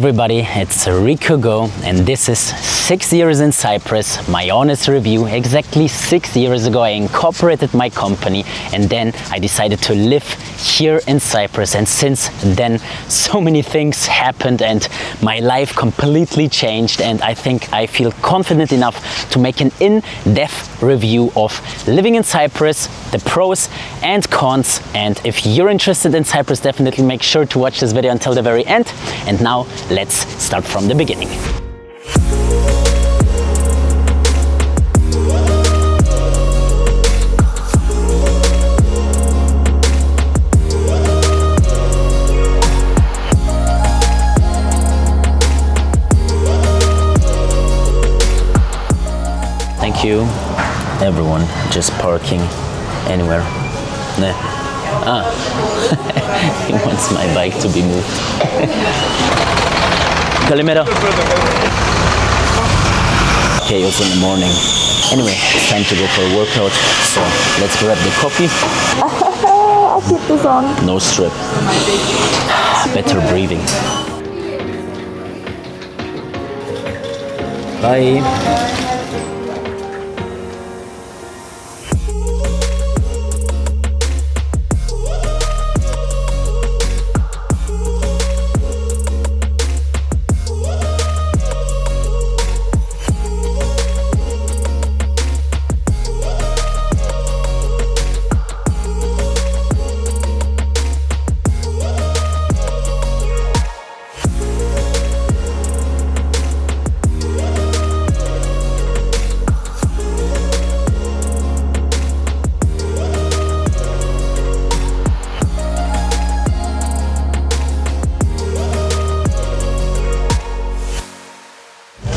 everybody, it's Rico Go, and this is 6 years in Cyprus, my honest review. Exactly 6 years ago I incorporated my company and then I decided to live here in Cyprus, and since then so many things happened and my life completely changed, and I think I feel confident enough to make an in-depth review of living in Cyprus, the pros and cons. And if you're interested in Cyprus, definitely make sure to watch this video until the very end. And now let's start from the beginning. Thank you, everyone just parking anywhere. Nah. He wants my bike to be moved. Kalimera. Chaos in the morning. Anyway, it's time to go for a workout, so let's grab the coffee. I'll keep this on. No strip. Better breathing. Bye.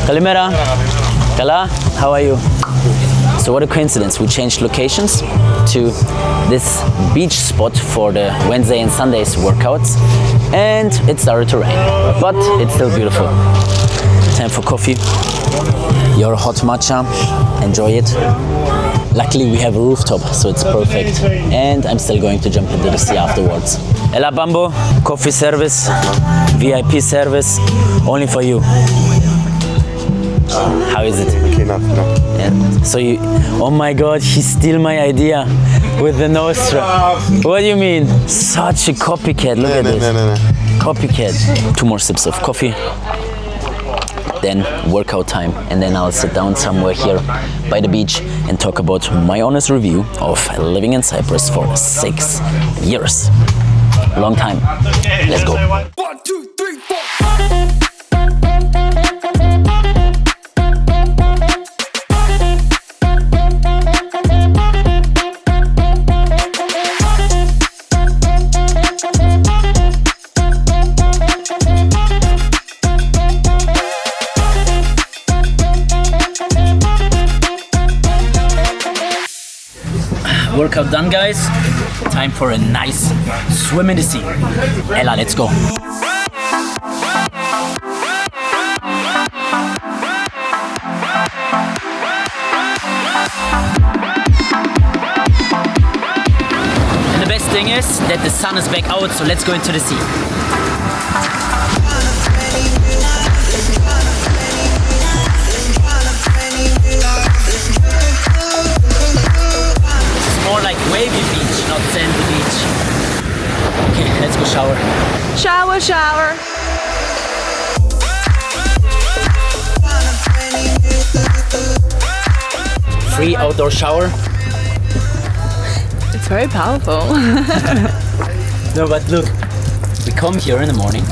Kalimera. Kala, how are you? So what a coincidence, we changed locations to this beach spot for the Wednesday and Sundays workouts, and it started to rain, but it's still beautiful. Time for coffee, your hot matcha, enjoy it. Luckily we have a rooftop, so it's perfect, and I'm still going to jump into the sea afterwards. Ela Bambo, coffee service, VIP service, only for you. How is it? Okay, no. Yeah. So you, oh my God, he stole my idea with the Nostra. What do you mean? Such a copycat, look at this. No. Copycat. 2 more sips of coffee, then workout time, and then I'll sit down somewhere here by the beach and talk about my honest review of living in Cyprus for 6 years. Long time. Let's go. 1, 2, 3, 4. Workout done, guys. Time for a nice swim in the sea. Ella, let's go. And the best thing is that the sun is back out, so let's go into the sea. More like wavy beach, not sandy beach. Okay, let's go shower. Shower. Free outdoor shower. It's very powerful. No, but look, we come here in the morning,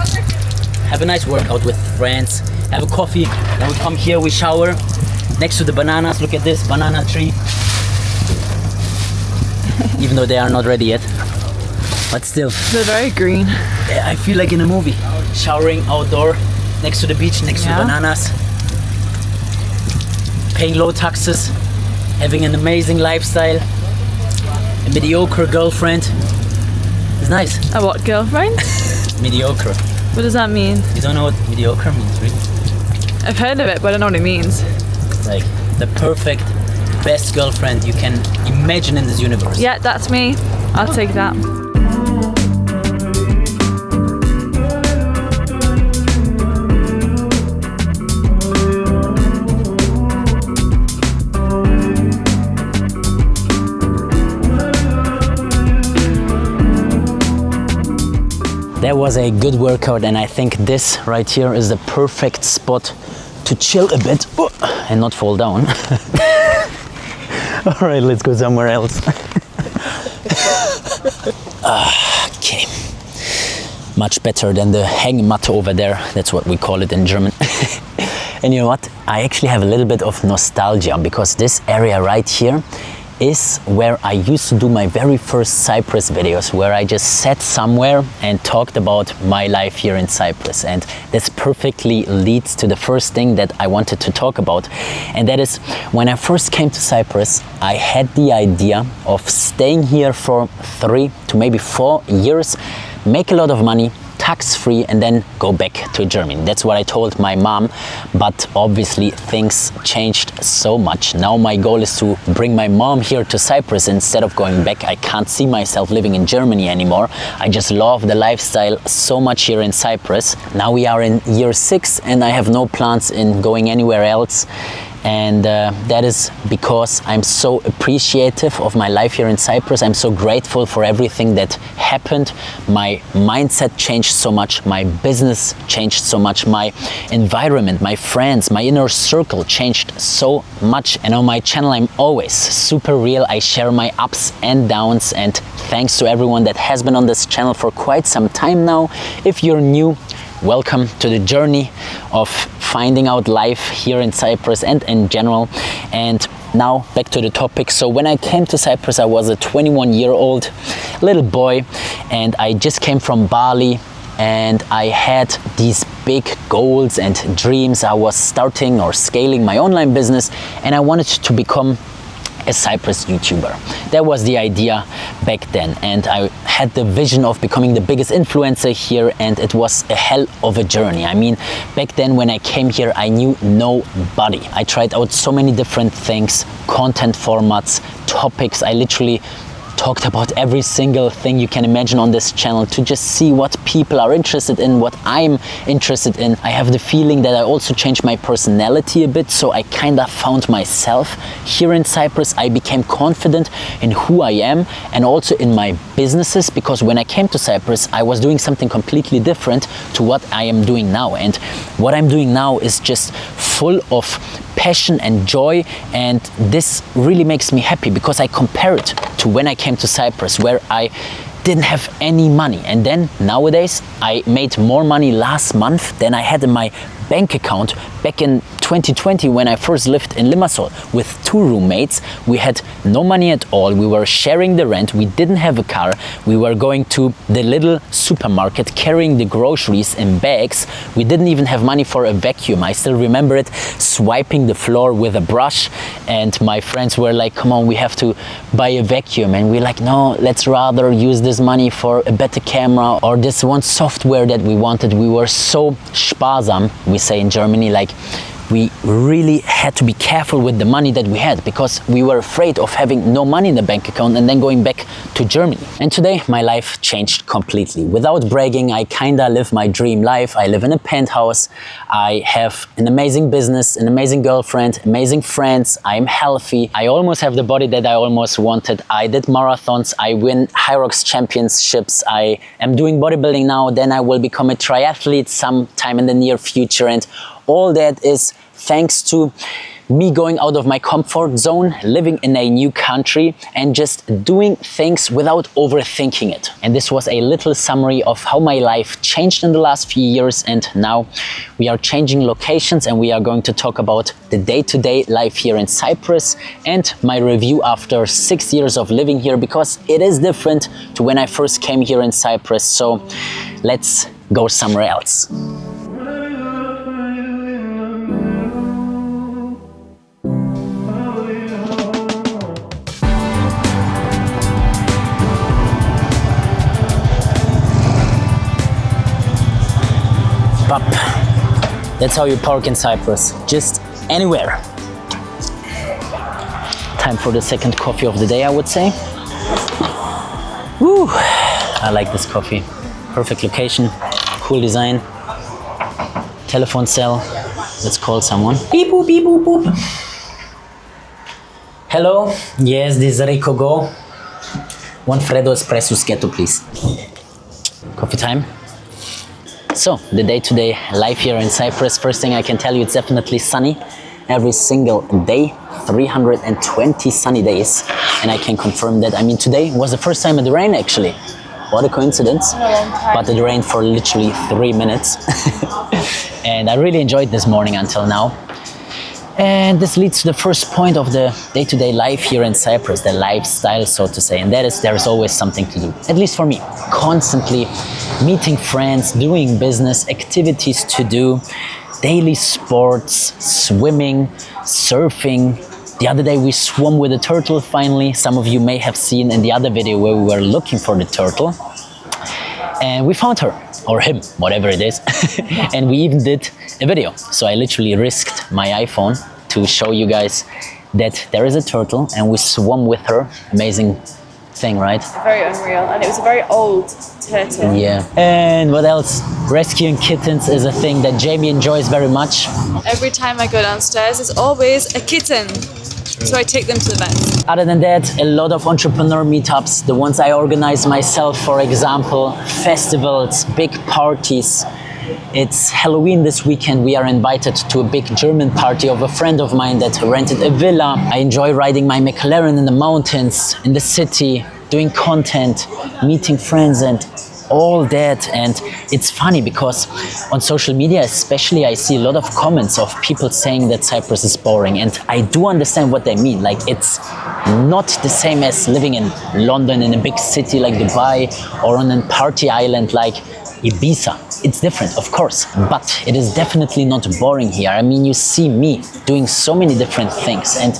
have a nice workout with friends, have a coffee, then we come here, we shower next to the bananas. Look at this banana tree. Even though they are not ready yet, but still. They're very green. Yeah, I feel like in a movie. Showering outdoor, next to the beach, next to bananas. Paying low taxes, having an amazing lifestyle. A mediocre girlfriend. It's nice. A what girlfriend? Mediocre. What does that mean? You don't know what mediocre means, really? I've heard of it, but I don't know what it means. Like the perfect best girlfriend you can imagine in this universe. Yeah, that's me. I'll take that. was a good workout, and I think this right here is the perfect spot to chill a bit and not fall down. All right, let's go somewhere else. Okay, much better than the Hängematte over there. That's what we call it in German. And you know what? I actually have a little bit of nostalgia, because this area right here is where I used to do my very first Cyprus videos, where I just sat somewhere and talked about my life here in Cyprus. And this perfectly leads to the first thing that I wanted to talk about. And that is, when I first came to Cyprus, I had the idea of staying here for 3 to maybe 4 years, make a lot of money, tax-free, and then go back to Germany. That's what I told my mom, but obviously things changed so much. Now my goal is to bring my mom here to Cyprus instead of going back. I can't see myself living in Germany anymore. I just love the lifestyle so much here in Cyprus. Now we are in year 6 and I have no plans in going anywhere else. And that is because I'm so appreciative of my life here in Cyprus. I'm so grateful for everything that happened. My mindset changed so much, my business changed so much, my environment, my friends, my inner circle changed so much. And on my channel I'm always super real. I share my ups and downs, and thanks to everyone that has been on this channel for quite some time now. If you're new, welcome to the journey of finding out life here in Cyprus and in general. And now back to the topic. So when I came to Cyprus, I was a 21-year-old little boy, and I just came from Bali, and I had these big goals and dreams. I was starting or scaling my online business, and I wanted to become a Cyprus YouTuber. That was the idea back then, and I had the vision of becoming the biggest influencer here, and it was a hell of a journey. I mean, back then when I came here, I knew nobody. I tried out so many different things, content formats, topics. I literally talked about every single thing you can imagine on this channel to just see what people are interested in, what I'm interested in. I have the feeling that I also changed my personality a bit, so I kind of found myself here in Cyprus. I became confident in who I am and also in my businesses, because when I came to Cyprus, I was doing something completely different to what I am doing now. And what I'm doing now is just full of passion and joy, and this really makes me happy because I compare it to when I came to Cyprus, where I didn't have any money. And then nowadays I made more money last month than I had in my bank account back in 2020 when I first lived in Limassol with 2 roommates. We had no money at all. We were sharing the rent. We didn't have a car. We were going to the little supermarket carrying the groceries in bags. We didn't even have money for a vacuum. I still remember it, swiping the floor with a brush, and my friends were like, come on, we have to buy a vacuum. And we're like, no, let's rather use this money for a better camera or this one software that we wanted. We were so sparsam, we say in Germany, like we really had to be careful with the money that we had, because we were afraid of having no money in the bank account and then going back to Germany. And today my life changed completely. Without bragging, I kinda live my dream life. I live in a penthouse. I have an amazing business, an amazing girlfriend, amazing friends. I'm healthy. I almost have the body that I almost wanted. I did marathons. I win Hyrox championships. I am doing bodybuilding now. Then I will become a triathlete sometime in the near future. And all that is thanks to me going out of my comfort zone, living in a new country, and just doing things without overthinking it. And this was a little summary of how my life changed in the last few years. And now we are changing locations, and we are going to talk about the day-to-day life here in Cyprus and my review after 6 years of living here, because it is different to when I first came here in Cyprus. So let's go somewhere else. Up. That's how you park in Cyprus, just anywhere. Time for the second coffee of the day, I would say. Woo! I like this coffee. Perfect location, cool design. Telephone cell. Let's call someone. Beep boop, beep boop, boop. Hello, yes, this is Rico Go. One Freddo espresso schietto, please. Coffee time. So, the day-to-day life here in Cyprus, first thing I can tell you, it's definitely sunny. Every single day, 320 sunny days. And I can confirm that. I mean, today was the first time it rained actually. What a coincidence. But it rained for literally 3 minutes. And I really enjoyed this morning until now. And this leads to the first point of the day-to-day life here in Cyprus, the lifestyle, so to say. And that is, there is always something to do, at least for me. Constantly meeting friends, doing business, activities to do, daily sports, swimming, surfing. The other day we swam with a turtle finally. Some of you may have seen in the other video where we were looking for the turtle. And we found her, or him, whatever it is. And we even did a video. So I literally risked my iPhone to show you guys that there is a turtle and we swam with her. Amazing thing, right? Very unreal. And it was a very old turtle. Yeah. And what else? Rescuing kittens is a thing that Jamie enjoys very much. Every time I go downstairs, there's always a kitten. So I take them to the vet. Other than that, a lot of entrepreneur meetups, the ones I organize myself, for example, festivals, big parties. It's Halloween this weekend. We are invited to a big German party of a friend of mine that rented a villa. I enjoy riding my McLaren in the mountains, in the city, doing content, meeting friends and all that. And it's funny because on social media especially I see a lot of comments of people saying that Cyprus is boring, and I do understand what they mean. Like, it's not the same as living in London, in a big city like Dubai, or on a party island like Ibiza. It's different, of course, but it is definitely not boring here. I mean, you see me doing so many different things, and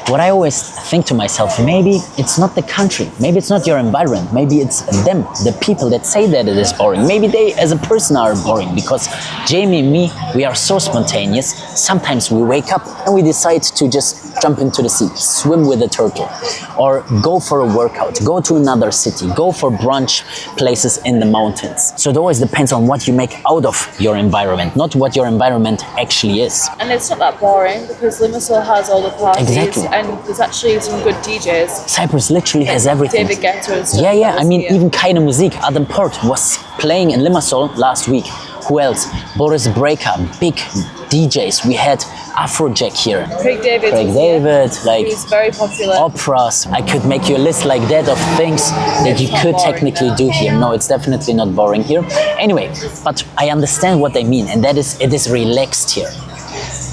what I always think to myself, maybe it's not the country, maybe it's not your environment, maybe it's them, the people that say that it is boring. Maybe they as a person are boring, because Jamie and me, we are so spontaneous. Sometimes we wake up and we decide to just jump into the sea, swim with a turtle, or go for a workout, go to another city, go for brunch places in the mountains. So it always depends on what you make out of your environment, not what your environment actually is. And it's not that boring because Limassol has all the parties. Exactly. And there's actually some good DJs. Cyprus literally has everything. David Guetta and stuff. Yeah. I mean, even Keine Musik, Adam Port was playing in Limassol last week. Who else? Boris Breaker, big DJs. We had Afrojack here. Craig David, like he's very popular. Operas. I could make you a list like that of things that you could technically do here. No, it's definitely not boring here. Anyway, but I understand what they mean, and that is, it is relaxed here.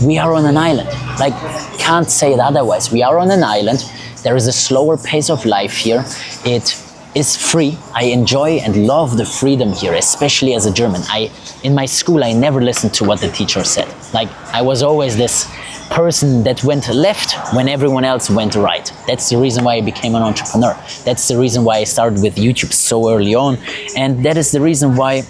We are on an island. Like, can't say it otherwise. We are on an island. There is a slower pace of life here. It is free. I enjoy and love the freedom here, especially as a German. In my school, I never listened to what the teacher said. Like, I was always this person that went left when everyone else went right. That's the reason why I became an entrepreneur. That's the reason why I started with YouTube so early on. And that is the reason why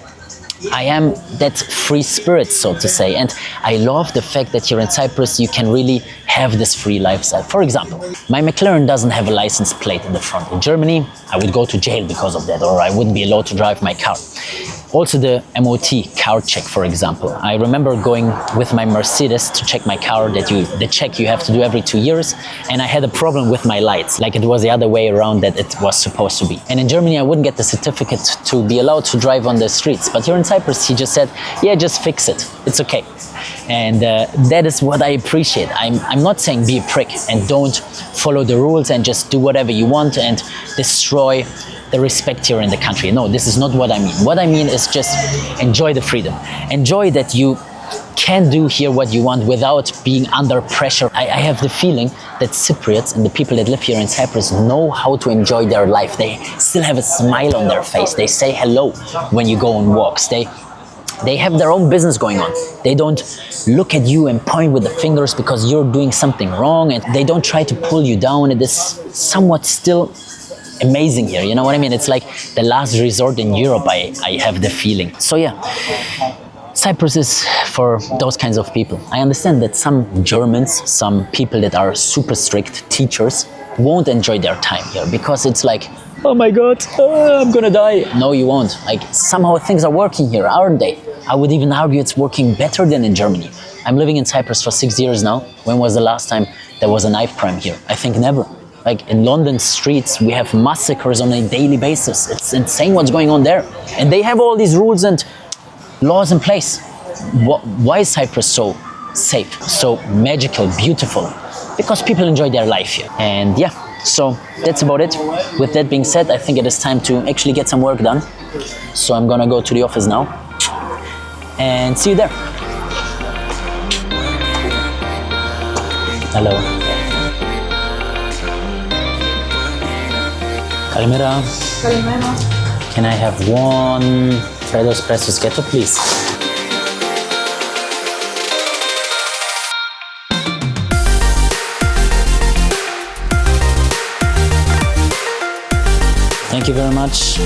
I am that free spirit, so to say. And I love the fact that here in Cyprus you can really have this free lifestyle. For example, my McLaren doesn't have a license plate in the front. In Germany, I would go to jail because of that, or I wouldn't be allowed to drive my car. Also the MOT car check, for example. I remember going with my Mercedes to check my car, the check you have to do every 2 years, and I had a problem with my lights, like it was the other way around that it was supposed to be. And in Germany I wouldn't get the certificate to be allowed to drive on the streets, but here in Cyprus he just said, yeah, just fix it, it's okay. And that is what I appreciate. I'm not saying be a prick and don't follow the rules and just do whatever you want and destroy the respect here in the country. No, this is not what I mean. What I mean is just enjoy the freedom. Enjoy that you can do here what you want without being under pressure. I have the feeling that Cypriots and the people that live here in Cyprus know how to enjoy their life. They still have a smile on their face. They say hello when you go on walks. They have their own business going on. They don't look at you and point with the fingers because you're doing something wrong, and they don't try to pull you down. It is somewhat still amazing here, you know what I mean? It's like the last resort in Europe, I have the feeling. So yeah, Cyprus is for those kinds of people. I understand that some Germans, some people that are super strict teachers won't enjoy their time here because it's like, oh my God, I'm gonna die. No, you won't. Like, somehow things are working here, aren't they? I would even argue it's working better than in Germany. I'm living in Cyprus for 6 years now. When was the last time there was a knife crime here? I think never. Like, in London streets, we have massacres on a daily basis. It's insane what's going on there. And they have all these rules and laws in place. Why is Cyprus so safe, so magical, beautiful? Because people enjoy their life here. And yeah, so that's about it. With that being said, I think it is time to actually get some work done. So I'm gonna go to the office now and see you there. Hello. Kalimera. Kalimera. Can I have one Freddo Espresso Schietto, please? Thank you very much.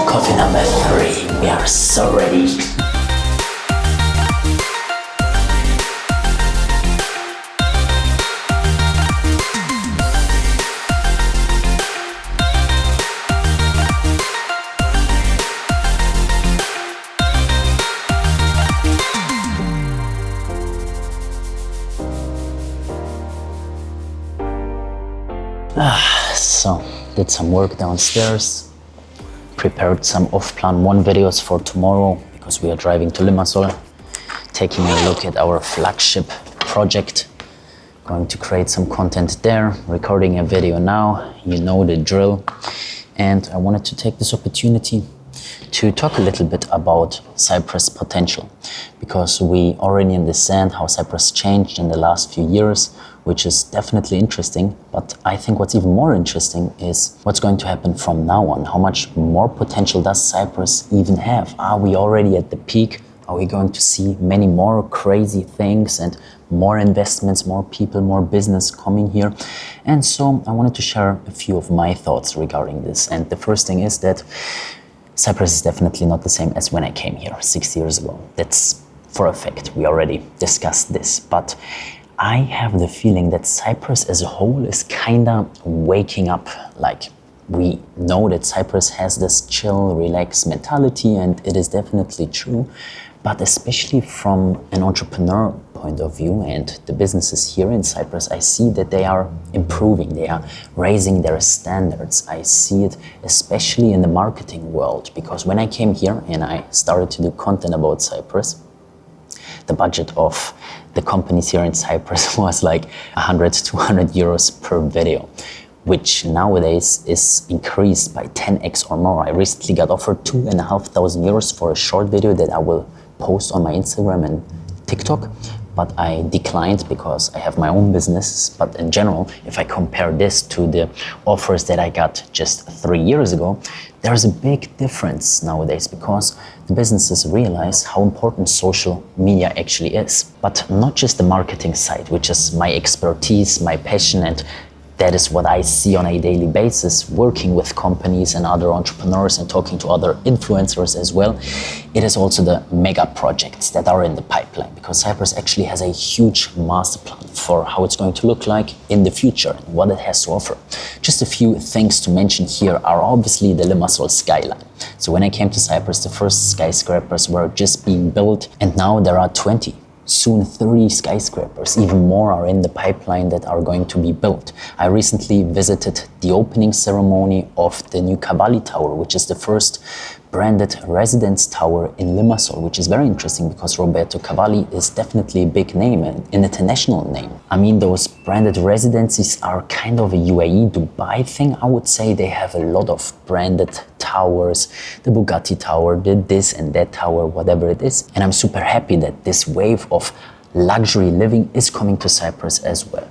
Coffee number 3. We are so ready. So, did some work downstairs, prepared some off-plan 1 videos for tomorrow because we are driving to Limassol, taking a look at our flagship project, going to create some content there, recording a video now, you know the drill. And I wanted to take this opportunity to talk a little bit about Cyprus' potential, because we already understand how Cyprus changed in the last few years, which is definitely interesting. But I think what's even more interesting is what's going to happen from now on. How much more potential does Cyprus even have? Are we already at the peak? Are we going to see many more crazy things and more investments, more people, more business coming here? And so I wanted to share a few of my thoughts regarding this. And the first thing is that Cyprus is definitely not the same as when I came here 6 years ago. That's for a fact. We already discussed this. But I have the feeling that Cyprus as a whole is kinda waking up. Like, we know that Cyprus has this chill, relaxed mentality, and it is definitely true. But especially from an entrepreneur point of view and the businesses here in Cyprus, I see that they are improving, they are raising their standards. I see it especially in the marketing world, because when I came here and I started to do content about Cyprus, the budget of the companies here in Cyprus was like 100, 200 euros per video, which nowadays is increased by 10x or more. I recently got offered 2,500 euros for a short video that I will post on my Instagram and TikTok, but I declined because I have my own business. But in general, if I compare this to the offers that I got just 3 years ago, there's a big difference nowadays, because the businesses realize how important social media actually is. But not just the marketing side, which is my expertise, my passion, and that is what I see on a daily basis, working with companies and other entrepreneurs and talking to other influencers as well. It is also the mega projects that are in the pipeline, because Cyprus actually has a huge master plan for how it's going to look like in the future and what it has to offer. Just a few things to mention here are obviously the Limassol skyline. So when I came to Cyprus, the first skyscrapers were just being built, and now there are 20. Soon 30 skyscrapers, even more are in the pipeline that are going to be built. I recently visited the opening ceremony of the new Cavalli Tower, which is the first branded residence tower in Limassol, which is very interesting because Roberto Cavalli is definitely a big name, an international name. I mean, those branded residences are kind of a UAE, Dubai thing, I would say. They have a lot of branded towers, the Bugatti Tower, the this and that tower, whatever it is. And I'm super happy that this wave of luxury living is coming to Cyprus as well.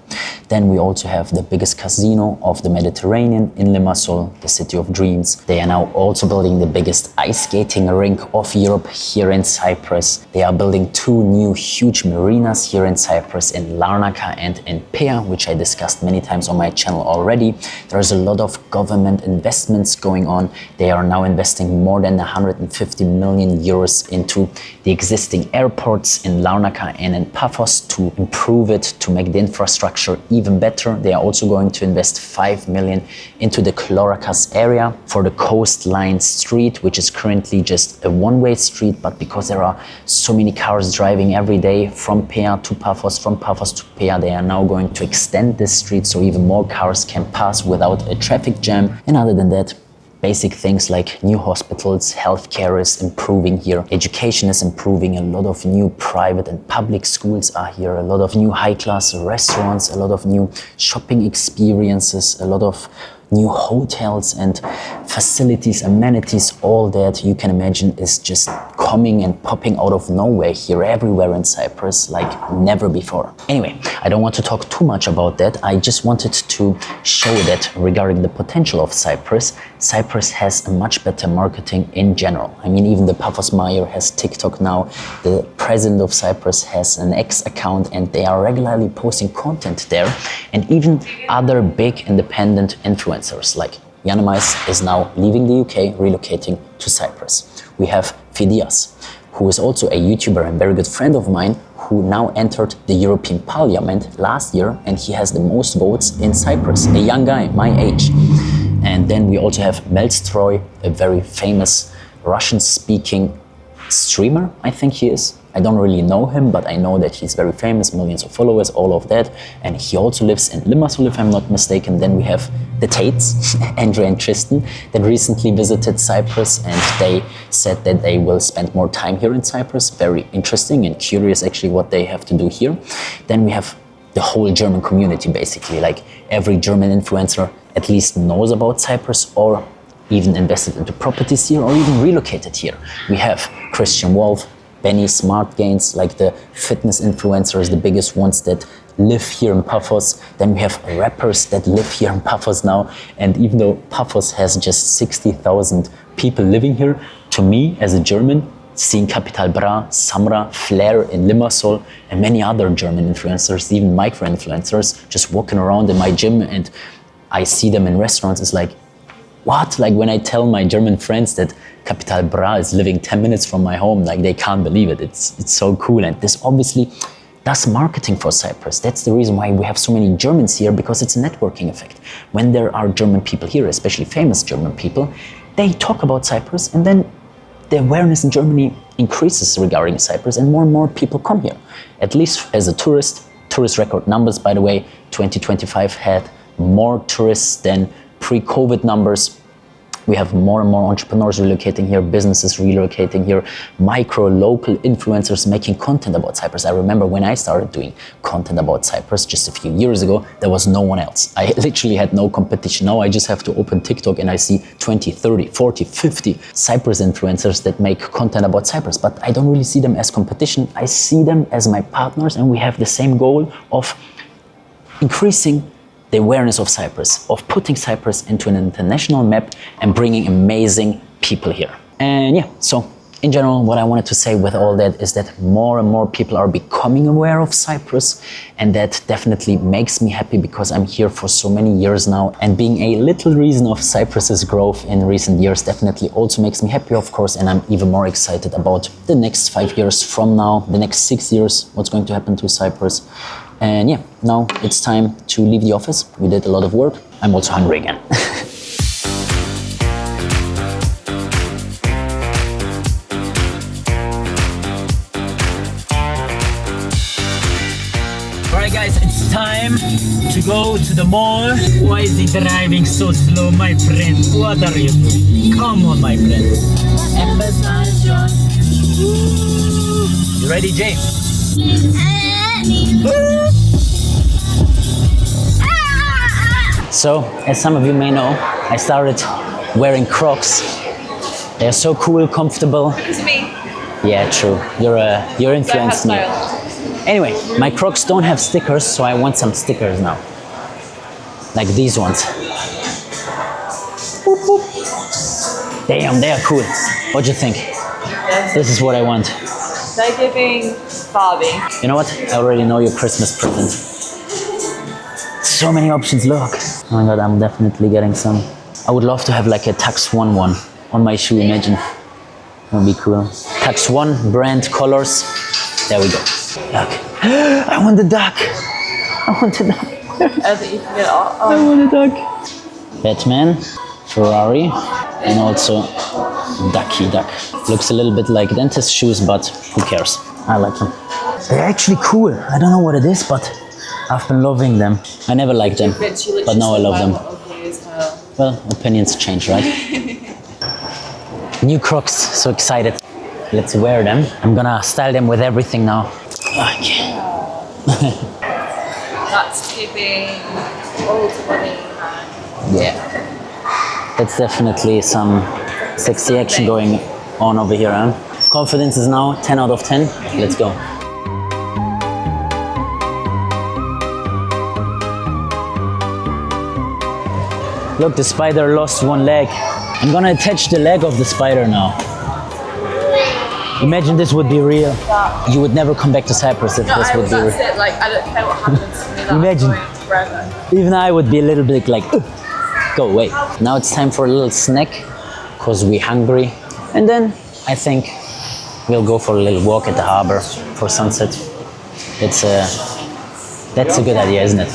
Then we also have the biggest casino of the Mediterranean in Limassol, the city of dreams. They are now also building the biggest ice skating rink of Europe here in Cyprus. They are building 2 new huge marinas here in Cyprus, in Larnaca and in Pea, which I discussed many times on my channel already. There's a lot of government investments going on. They are now investing more than 150 million euros into the existing airports in Larnaca and in Paphos to improve it, to make the infrastructure even better. They are also going to invest 5 million into the Clorakas area for the coastline street, which is currently just a one-way street, but because there are so many cars driving every day from Pea to Paphos, from Paphos to Pea, they are now going to extend this street so even more cars can pass without a traffic jam. And other than that, basic things like new hospitals, healthcare is improving here, education is improving, a lot of new private and public schools are here, a lot of new high-class restaurants, a lot of new shopping experiences, a lot of new hotels and facilities, amenities, all that you can imagine is just coming and popping out of nowhere here everywhere in Cyprus like never before. Anyway, I don't want to talk too much about that. I just wanted to show that regarding the potential of Cyprus, Cyprus has a much better marketing in general. I mean, even the Paphos mayor has TikTok now, the president of Cyprus has an X account and they are regularly posting content there, and even other big independent influencers like Yanamais is now leaving the UK, relocating to Cyprus. We have Phidias, who is also a YouTuber and very good friend of mine, who now entered the European Parliament last year, and he has the most votes in Cyprus, a young guy, my age. And then we also have Melstroy, a very famous Russian-speaking streamer, I think he is. I don't really know him, but I know that he's very famous, millions of followers, all of that. And he also lives in Limassol, if I'm not mistaken. Then we have the Tates, Andrew and Tristan, that recently visited Cyprus, and they said that they will spend more time here in Cyprus. Very interesting and curious actually what they have to do here. Then we have the whole German community basically, like every German influencer at least knows about Cyprus or even invested into properties here or even relocated here. We have Christian Wolf, Benny Smart Gains, like the fitness influencers, the biggest ones that live here in Paphos. Then we have rappers that live here in Paphos now. And even though Paphos has just 60,000 people living here, to me as a German, seeing Capital Bra, Samra, Flair in Limassol, and many other German influencers, even micro-influencers, just walking around in my gym and I see them in restaurants, it's like, what? Like when I tell my German friends that Capital Bra is living 10 minutes from my home, like they can't believe it. It's so cool. And this obviously does marketing for Cyprus. That's the reason why we have so many Germans here, because it's a networking effect. When there are German people here, especially famous German people, they talk about Cyprus and then the awareness in Germany increases regarding Cyprus and more people come here. At least as a tourist record numbers, by the way, 2025 had more tourists than pre-COVID numbers. We have more and more entrepreneurs relocating here, businesses relocating here, micro local influencers making content about Cyprus. I remember when I started doing content about Cyprus just a few years ago, there was no one else. I literally had no competition. Now I just have to open TikTok and I see 20, 30, 40, 50 Cyprus influencers that make content about Cyprus. But I don't really see them as competition. I see them as my partners, and we have the same goal of increasing the awareness of Cyprus, of putting Cyprus into an international map and bringing amazing people here. And yeah, so in general, what I wanted to say with all that is that more and more people are becoming aware of Cyprus, and that definitely makes me happy because I'm here for so many years now, and being a little reason of Cyprus's growth in recent years definitely also makes me happy, of course, and I'm even more excited about the next 5 years from now, the next 6 years, what's going to happen to Cyprus. And yeah, now it's time to leave the office. We did a lot of work. I'm also hungry again. Alright guys, it's time to go to the mall. Why is he driving so slow, my friend? What are you doing? Come on, my friend. You ready, Jay? So, as some of you may know, I started wearing Crocs. They're so cool, comfortable. It's me. Yeah, true. You're influenced me. Anyway, my Crocs don't have stickers, so I want some stickers now. Like these ones. Boop, boop. Damn, they are cool. What do you think? Yes. This is what I want. They're giving Barbie. You know what? I already know your Christmas present. So many options, look. Oh my god, I'm definitely getting some. I would love to have like a Tux One on my shoe, imagine. That would be cool. Tux One brand colors. There we go. Look. I want the duck. I want the duck. I want a duck. Batman, Ferrari, and also Ducky Duck. Looks a little bit like dentist shoes, but who cares? I like them. They're actually cool. I don't know what it is, but I've been loving them. I never liked them, but now I love them. Well, opinions change, right? New Crocs, so excited. Let's wear them. I'm gonna style them with everything now. Okay. That's giving old money. Yeah. That's definitely some sexy action going on over here, huh? Confidence is now 10 out of 10. Let's go. Look, the spider lost one leg. I'm gonna attach the leg of the spider now. Imagine this would be real. You would never come back to Cyprus if this would be real. That's it. Like, I don't care what happens to me. That's Imagine. going forever. Even I would be a little bit like, "Ugh, go away." Now it's time for a little snack, because we're hungry. And then I think we'll go for a little walk at the harbor for sunset. That's a good idea, isn't it?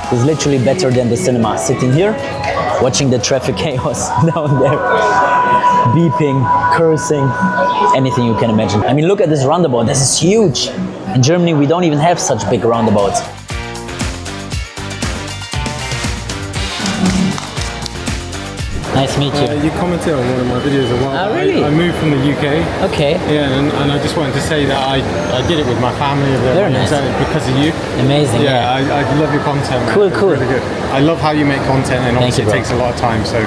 It's literally better than the cinema. Sitting here, watching the traffic chaos down there. Beeping, cursing, anything you can imagine. I mean, look at this roundabout. This is huge. In Germany, we don't even have such big roundabouts. Nice to meet you. You commented on one of my videos a while back. really? I moved from the UK. Okay. Yeah, and I just wanted to say that I did it with my family. Very nice. Because of you. Amazing. Yeah, I love your content. Man. Cool, It's cool. Really good. I love how you make content, and obviously you, it bro. takes a lot of time. So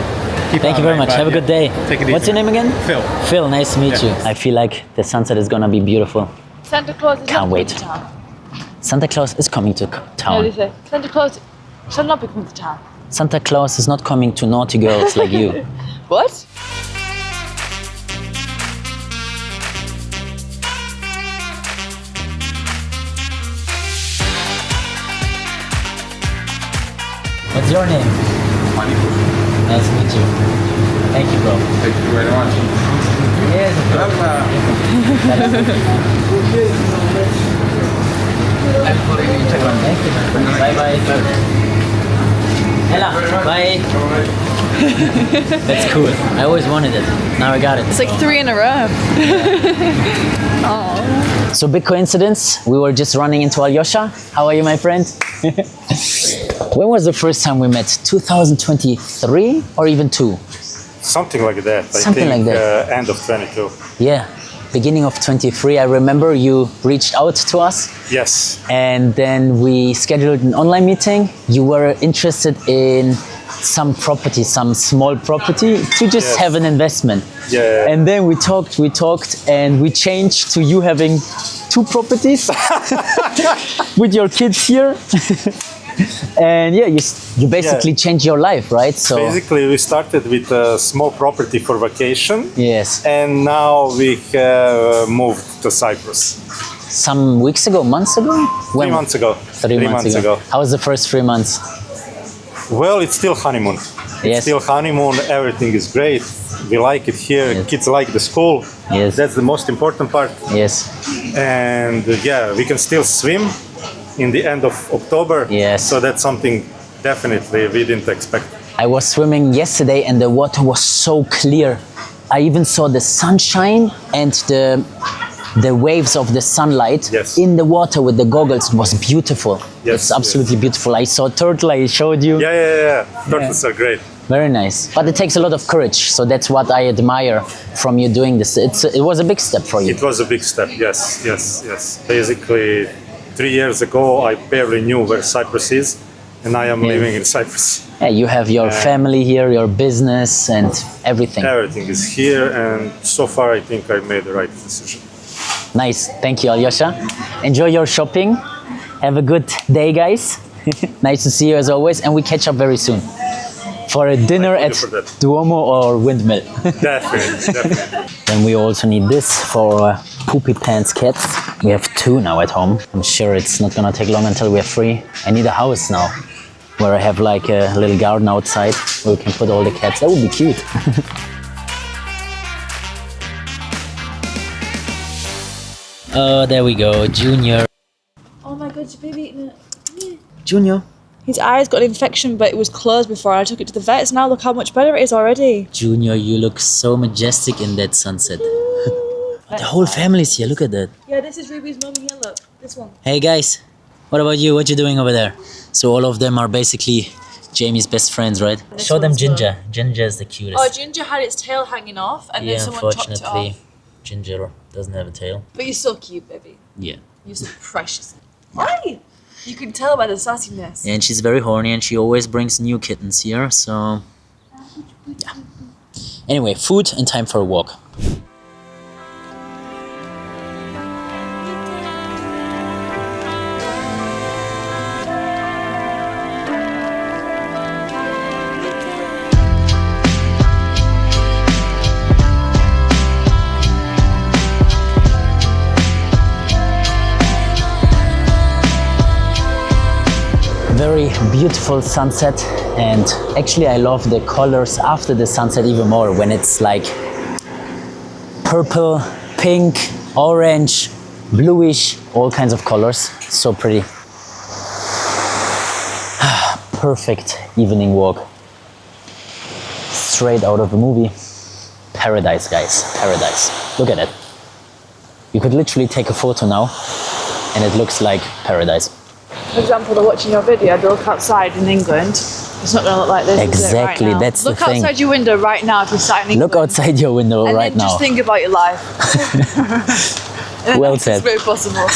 keep Thank you very much. Have a good day. Take it easy. What's your name again? Phil. Phil, nice to meet Yeah. you. I feel like the sunset is gonna be beautiful. Santa Claus is Can't not wait. coming to town. Santa Claus is coming to No, town. they say Santa Claus shall not be coming to town. Santa Claus is not coming to naughty girls like you. What? What's your name? Nice to meet you. Thank you, bro. Thank you very much. Yes, of course. Thank you. Bye bye. Ella, bye. That's cool. I always wanted it. Now I got it. It's like 3 in a row. So big coincidence, we were just running into Alyosha. How are you, my friend? When was the first time we met? 2023 or even 2? Something like that. Something I think, like that. End of 22. Yeah, beginning of 23. I remember you reached out to us Yes. and then we scheduled an online meeting. You were interested in some property, some small property to just Yes. have an investment. Yeah. And then we talked and we changed to you having 2 properties with your kids here. And yeah, you basically changed your life, right? So Basically, we started with a small property for vacation. yes, And now we have moved to Cyprus. some weeks ago, months ago? 3 months ago. 3 months ago. How was the first 3 months? Well, it's still honeymoon. Yes. It's still honeymoon. Everything is great. We like it here. Yes. Kids like the school. Yes. That's the most important part. Yes, And yeah, we can still swim in the end of October. Yes. So that's something definitely we didn't expect. I was swimming yesterday and the water was so clear. I even saw the sunshine and the waves of the sunlight Yes. in the water with the goggles. It was beautiful. Yes, It's absolutely beautiful. I saw turtle, I showed you. Yeah. Turtles are great. Very nice. But it takes a lot of courage. So that's what I admire from you doing this. It was a big step for you. It was a big step, yes. Basically, 3 years ago, I barely knew where Cyprus is, and I am living in Cyprus. Yeah, you have your family here, your business and everything. Everything is here, and so far, I think I made the right decision. Nice. Thank you, Alyosha. Enjoy your shopping. Have a good day, guys. Nice to see you as always, and we catch up very soon for a dinner Thank at you for that. Duomo or Windmill. Definitely. Then we also need this for poopy pants cats. We have 2 now at home. I'm sure it's not gonna take long until we're free. I need a house now. where I have like a little garden outside where we can put all the cats. That would be cute. Oh, there we go, Junior. Oh my god, your baby eating it. Junior. His eyes got an infection, but it was closed before I took it to the vets. Now look how much better it is already. Junior, you look so majestic in that sunset. The whole family's here, look at that. Yeah, this is Ruby's mum here, look. This one. Hey guys, what about you? What you doing over there? So all of them are basically Jamie's best friends, right? This Show them one's Ginger. Ginger is the cutest. Oh, Ginger had its tail hanging off, and Yeah, then someone chopped it unfortunately, off. Ginger doesn't have a tail. But you're so cute, baby. Yeah. You're so precious. Why? You can tell by the sassiness. And she's very horny and she always brings new kittens here, so... Yeah. Anyway, food and time for a walk. Very beautiful sunset, and actually I love the colors after the sunset even more when it's like purple, pink, orange, bluish, all kinds of colors. So pretty. Perfect evening walk. Straight out of a movie. Paradise, guys, paradise. Look at it. You could literally take a photo now and it looks like paradise. For example, they're watching your video, they look outside in England. It's not going to look like this. Exactly, is it, right now? that's the Look thing. outside your window right now if you're sat in England. Look outside your window and right then now. just think about your life. Well said. It's very possible.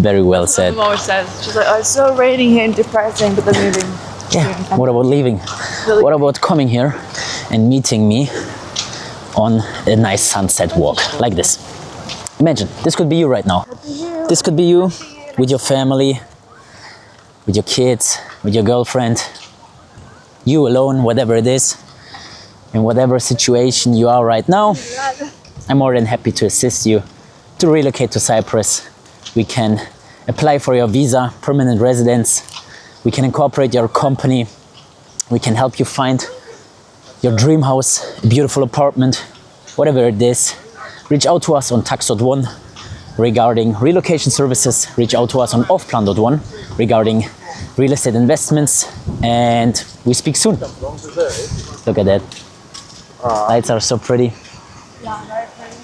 Very well said. Mum always says, she's like, oh, it's so raining here and depressing, but they're moving. Yeah, what about leaving? Really? What about coming here and meeting me on a nice sunset walk like this? Imagine, this could be you right now. This could be you with your family, with your kids, with your girlfriend, you alone, whatever it is, in whatever situation you are right now. I'm more than happy to assist you to relocate to Cyprus. We can apply for your visa, permanent residence. We can incorporate your company. We can help you find your dream house, a beautiful apartment, whatever it is. Reach out to us on tax.one regarding relocation services. Reach out to us on offplan.one regarding real estate investments, and we speak soon. Look at that. Lights are so pretty. Yeah, very pretty.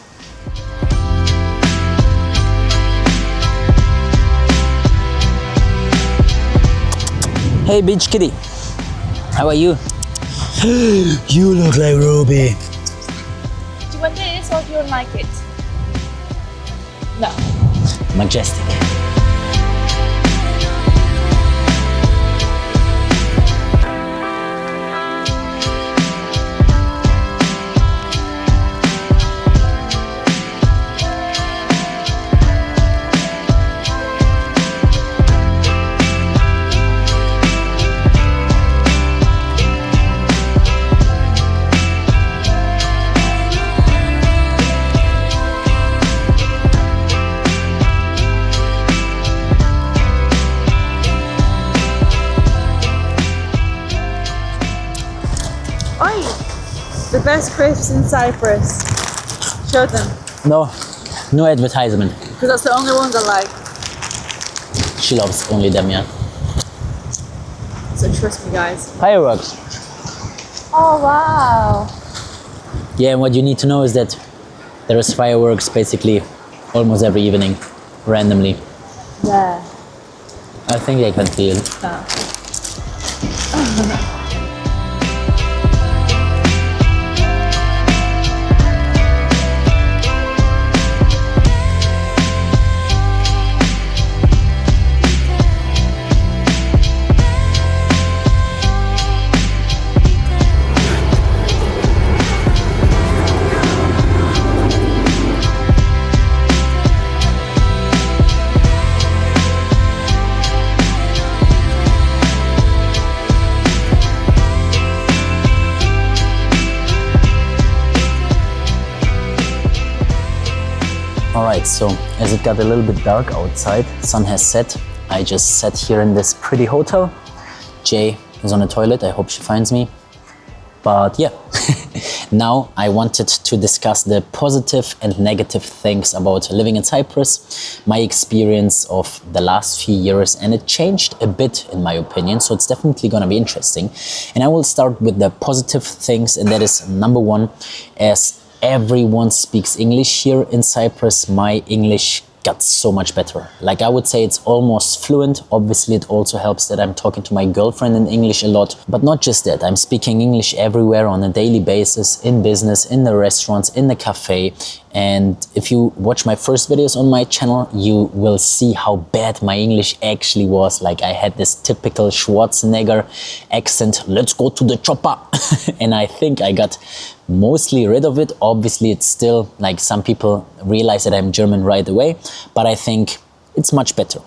Hey beach kitty, how are you? You look like Ruby. Do you want this or do you don't like it? No. Majestic. Oi! The best crisps in Cyprus. Show them. No advertisement. Because that's the only ones I like. She loves only them, yeah. So trust me, guys. Fireworks. Oh, wow. Yeah, and what you need to know is that there is fireworks basically almost every evening, randomly. Yeah. I think they can feel. Alright, so as it got a little bit dark outside, sun has set, I just sat here in this pretty hotel. Jay is on the toilet. I hope she finds me. But yeah, now I wanted to discuss the positive and negative things about living in Cyprus, my experience of the last few years, and it changed a bit in my opinion, so it's definitely gonna be interesting. And I will start with the positive things, and that is number one, as everyone speaks English here in Cyprus, my English got so much better. Like I would say it's almost fluent. Obviously it also helps that I'm talking to my girlfriend in English a lot, but not just that. I'm speaking English everywhere on a daily basis, in business, in the restaurants, in the cafe. And if you watch my first videos on my channel, you will see how bad my English actually was. Like I had this typical Schwarzenegger accent, let's go to the chopper. And I think I got mostly rid of it. Obviously it's still like some people realize that I'm German right away, but I think it's much better.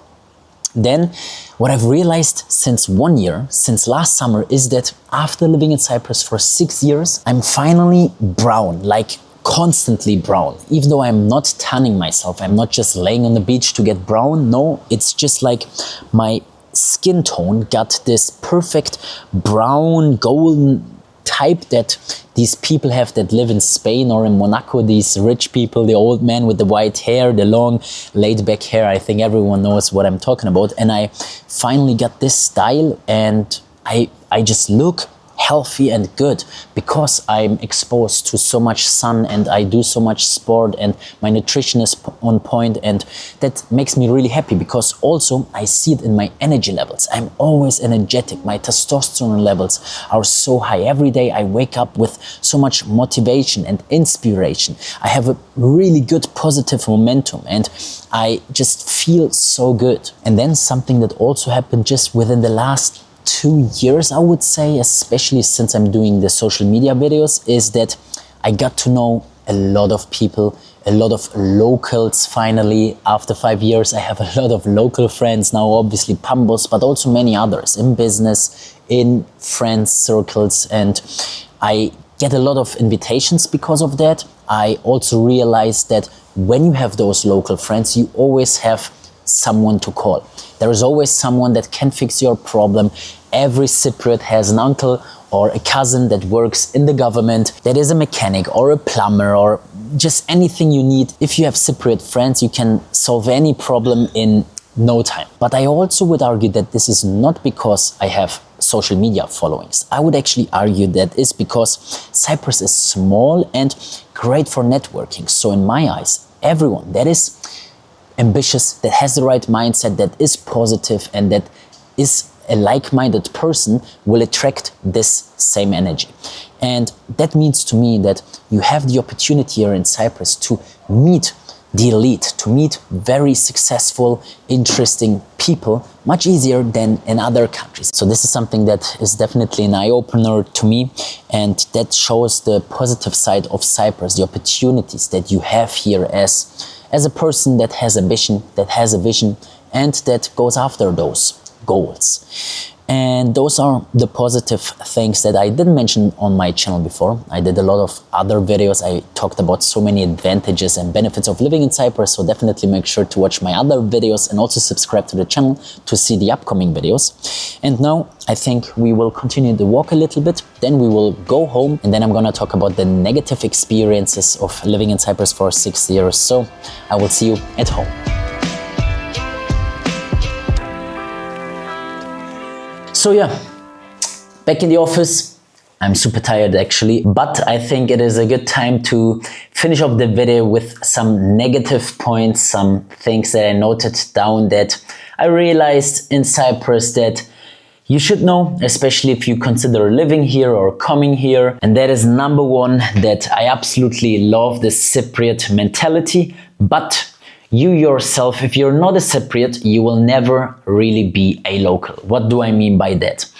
Then what I've realized since 1 year, since last summer, is that after living in Cyprus for 6 years, I'm finally brown, like constantly brown. Even though I'm not tanning myself, I'm not just laying on the beach to get brown. No, it's just like my skin tone got this perfect brown golden type that these people have that live in Spain or in Monaco, these rich people, the old man with the white hair, the long laid back hair. I think everyone knows what I'm talking about. And I finally got this style, and I just look healthy and good because I'm exposed to so much sun and I do so much sport and my nutrition is on point, and that makes me really happy because also I see it in my energy levels. I'm always energetic. My testosterone levels are so high. Every day I wake up with so much motivation and inspiration. I have a really good positive momentum and I just feel so good. And then something that also happened just within the last 2 years, I would say, especially since I'm doing the social media videos, is that I got to know a lot of people, a lot of locals finally. After 5 years, I have a lot of local friends now, obviously Pambos, but also many others in business, in friends circles, and I get a lot of invitations because of that. I also realized that when you have those local friends, you always have someone to call. There is always someone that can fix your problem. Every Cypriot has an uncle or a cousin that works in the government, that is a mechanic or a plumber or just anything you need. If you have Cypriot friends, you can solve any problem in no time. But I also would argue that this is not because I have social media followings. I would actually argue that is because Cyprus is small and great for networking. So in my eyes, everyone that is ambitious, that has the right mindset, that is positive and that is a like-minded person will attract this same energy. And that means to me that you have the opportunity here in Cyprus to meet the elite, to meet very successful, interesting people much easier than in other countries. So this is something that is definitely an eye-opener to me, and that shows the positive side of Cyprus, the opportunities that you have here as a person that has ambition, that has a vision, and that goes after those goals. And those are the positive things that I didn't mention on my channel before. I did a lot of other videos. I talked about so many advantages and benefits of living in Cyprus, so definitely make sure to watch my other videos and also subscribe to the channel to see the upcoming videos. And now I think we will continue the walk a little bit, then we will go home, and then I'm gonna talk about the negative experiences of living in Cyprus for 6 years. So I will see you at home. So yeah, back in the office. I'm super tired actually, but I think it is a good time to finish off the video with some negative points, some things that I noted down that I realized in Cyprus that you should know, especially if you consider living here or coming here. And that is number one, that I absolutely love the Cypriot mentality, but you yourself, if you're not a Cypriot, you will never really be a local. What do I mean by that?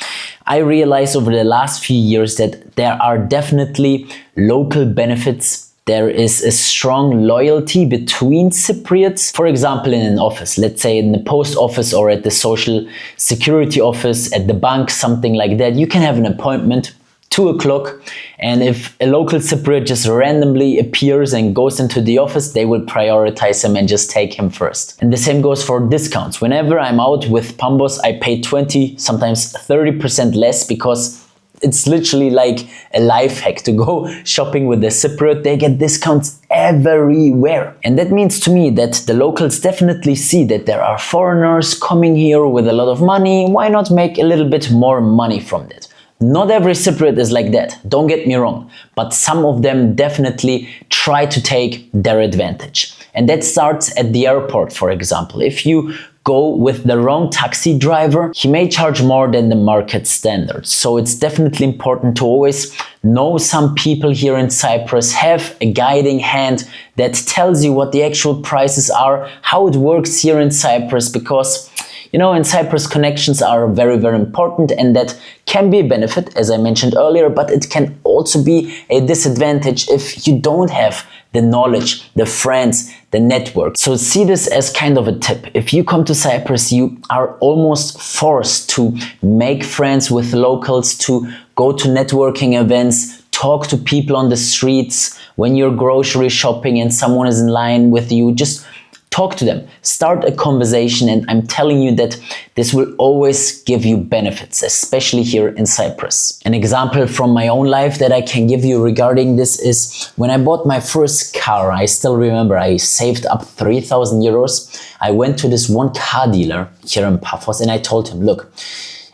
I realized over the last few years that there are definitely local benefits. There is a strong loyalty between Cypriots. For example, in an office, let's say in the post office or at the social security office, at the bank, something like that, you can have an appointment 2 o'clock, and if a local Cypriot just randomly appears and goes into the office, they will prioritize him and just take him first. And the same goes for discounts. Whenever I'm out with Pambos, I pay 20, sometimes 30% less, because it's literally like a life hack to go shopping with the Cypriot. They get discounts everywhere. And that means to me that the locals definitely see that there are foreigners coming here with a lot of money. Why not make a little bit more money from that? Not every Cypriot is like that, don't get me wrong, but some of them definitely try to take their advantage. And that starts at the airport, for example. If you go with the wrong taxi driver, he may charge more than the market standards. So it's definitely important to always know some people here in Cyprus, have a guiding hand that tells you what the actual prices are, how it works here in Cyprus, because you know, in Cyprus, connections are very, very important, and that can be a benefit, as I mentioned earlier, but it can also be a disadvantage if you don't have the knowledge, the friends, the network. So see this as kind of a tip. If you come to Cyprus, you are almost forced to make friends with locals, to go to networking events, talk to people on the streets. When you're grocery shopping and someone is in line with you, just talk to them, start a conversation, and I'm telling you that this will always give you benefits, especially here in Cyprus. An example from my own life that I can give you regarding this is when I bought my first car. I still remember I saved up 3,000 euros. I went to this one car dealer here in Paphos and I told him, look,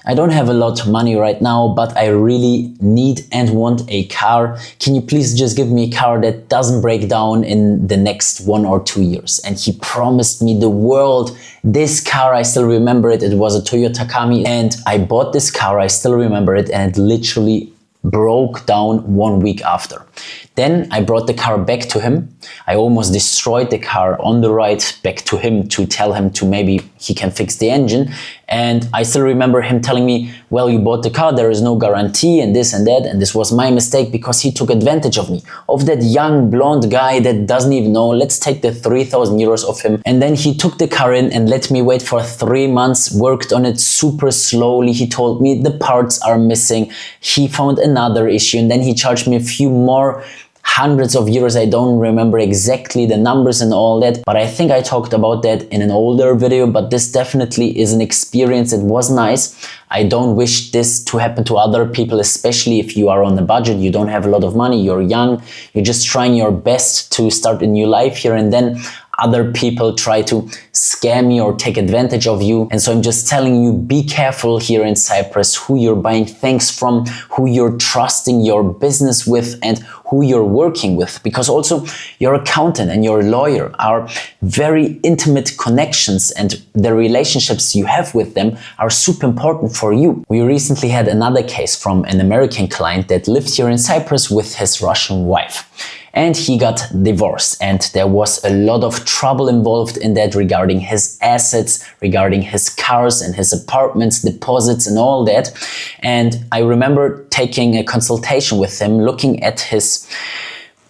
I don't have a lot of money right now, but I really need and want a car. Can you please just give me a car that doesn't break down in the next 1 or 2 years? And he promised me the world. This car, I still remember it. It was a Toyota Camry, and I bought this car. I still remember it, and it literally broke down 1 week after. Then I brought the car back to him. I almost destroyed the car on the ride back to him to tell him to maybe he can fix the engine. And I still remember him telling me, well, you bought the car, there is no guarantee and this and that. And this was my mistake because he took advantage of me, of that young blonde guy that doesn't even know. Let's take the 3,000 euros of him. And then he took the car in and let me wait for 3 months, worked on it super slowly. He told me the parts are missing. He found another issue, and then he charged me a few more hundreds of euros. I don't remember exactly the numbers and all that, but I think I talked about that in an older video. But this definitely is an experience that was nice. I don't wish this to happen to other people, especially if you are on a budget, you don't have a lot of money, you're young, you're just trying your best to start a new life here, and then other people try to scam you or take advantage of you. And so I'm just telling you, be careful here in Cyprus who you're buying things from, who you're trusting your business with, and who you're working with, because also your accountant and your lawyer are very intimate connections, and the relationships you have with them are super important for you. We recently had another case from an American client that lived here in Cyprus with his Russian wife. And he got divorced, and there was a lot of trouble involved in that regarding his assets, regarding his cars and his apartments, deposits and all that. And I remember taking a consultation with him, looking at his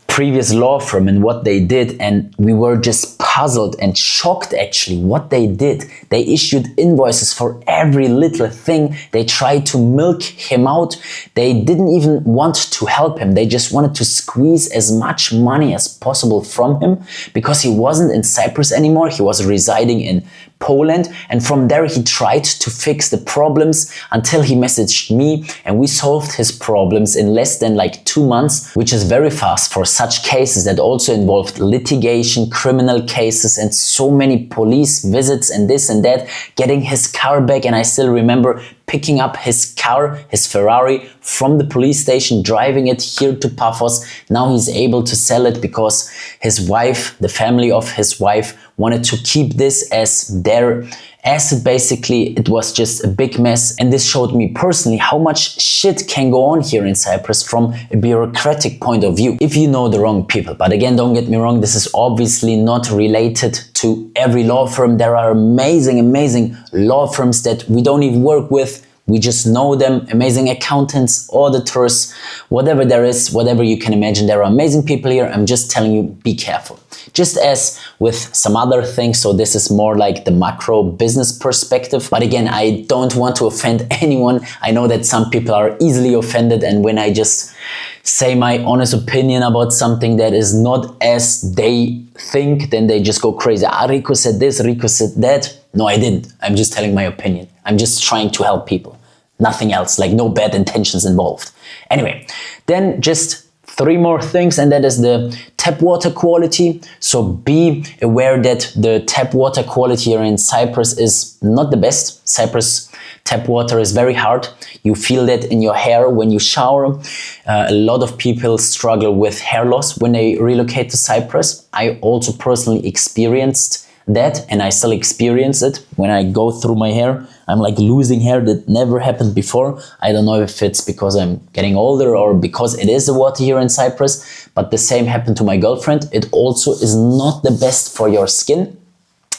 previous law firm and what they did, and we were just puzzled and shocked actually what they did. They issued invoices for every little thing. They tried to milk him out. They didn't even want to help him. They just wanted to squeeze as much money as possible from him because he wasn't in Cyprus anymore. He was residing in Poland, and from there he tried to fix the problems until he messaged me, and we solved his problems in less than like 2 months, which is very fast for such cases that also involved litigation, criminal cases, and so many police visits and this and that, getting his car back. And I still remember picking up his car, his Ferrari, from the police station, driving it here to Paphos. Now he's able to sell it because his wife, the family of his wife, wanted to keep this as their asset. Basically, it was just a big mess. And this showed me personally how much shit can go on here in Cyprus from a bureaucratic point of view if you know the wrong people. But again, don't get me wrong, this is obviously not related to every law firm. There are amazing law firms that we don't even work with. We just know them, amazing accountants, auditors, whatever there is, whatever you can imagine. There are amazing people here. I'm just telling you, be careful. Just as with some other things, so this is more like the macro business perspective. But again, I don't want to offend anyone. I know that some people are easily offended, and when I just say my honest opinion about something that is not as they think, then they just go crazy. Ah, Rico said this, Rico said that. No, I didn't. I'm just telling my opinion. I'm just trying to help people. Nothing else, like no bad intentions involved. Anyway, then just 3 more things, and that is the tap water quality. So be aware that the tap water quality here in Cyprus is not the best. Cyprus tap water is very hard. You feel that in your hair when you shower. A lot of people struggle with hair loss when they relocate to Cyprus. I also personally experienced that, and I still experience it. When I go through my hair, I'm like losing hair that never happened before. I don't know if it's because I'm getting older or because it is the water here in Cyprus, but the same happened to my girlfriend. It also is not the best for your skin.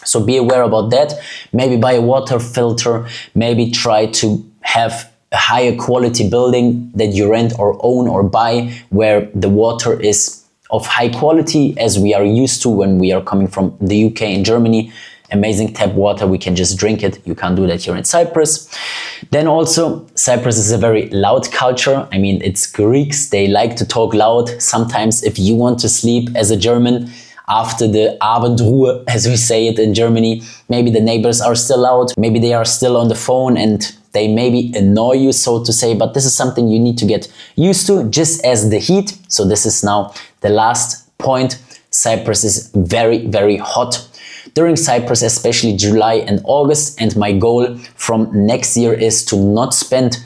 So be aware about that. Maybe buy a water filter, maybe try to have a higher quality building that you rent or own or buy, where the water is of high quality, as we are used to when we are coming from the UK and Germany. Amazing tap water, we can just drink it. You can't do that here in Cyprus. Then also, Cyprus is a very loud culture. I mean, it's Greeks, they like to talk loud. Sometimes if you want to sleep as a German, after the Abendruhe, as we say it in Germany, maybe the neighbors are still out, maybe they are still on the phone and they maybe annoy you, so to say, but this is something you need to get used to, just as the heat. So this is now the last point. Cyprus is very, very hot during Cyprus, especially July and August. And my goal from next year is to not spend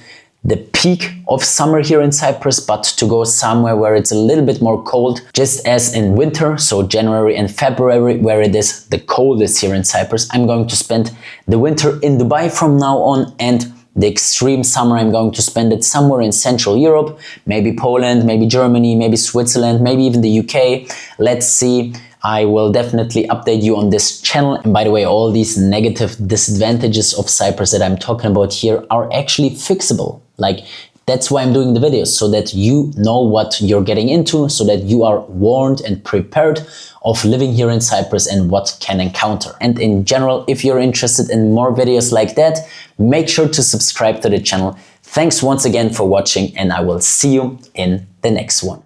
the peak of summer here in Cyprus, but to go somewhere where it's a little bit more cold, just as in winter, so January and February, where it is the coldest here in Cyprus. I'm going to spend the winter in Dubai from now on, and the extreme summer I'm going to spend it somewhere in Central Europe, maybe Poland, maybe Germany, maybe Switzerland, maybe even the UK. Let's see. I will definitely update you on this channel. And by the way, all these negative disadvantages of Cyprus that I'm talking about here are actually fixable. Like, that's why I'm doing the videos, so that you know what you're getting into, so that you are warned and prepared of living here in Cyprus and what can encounter. And in general, if you're interested in more videos like that, make sure to subscribe to the channel. Thanks once again for watching, and I will see you in the next one.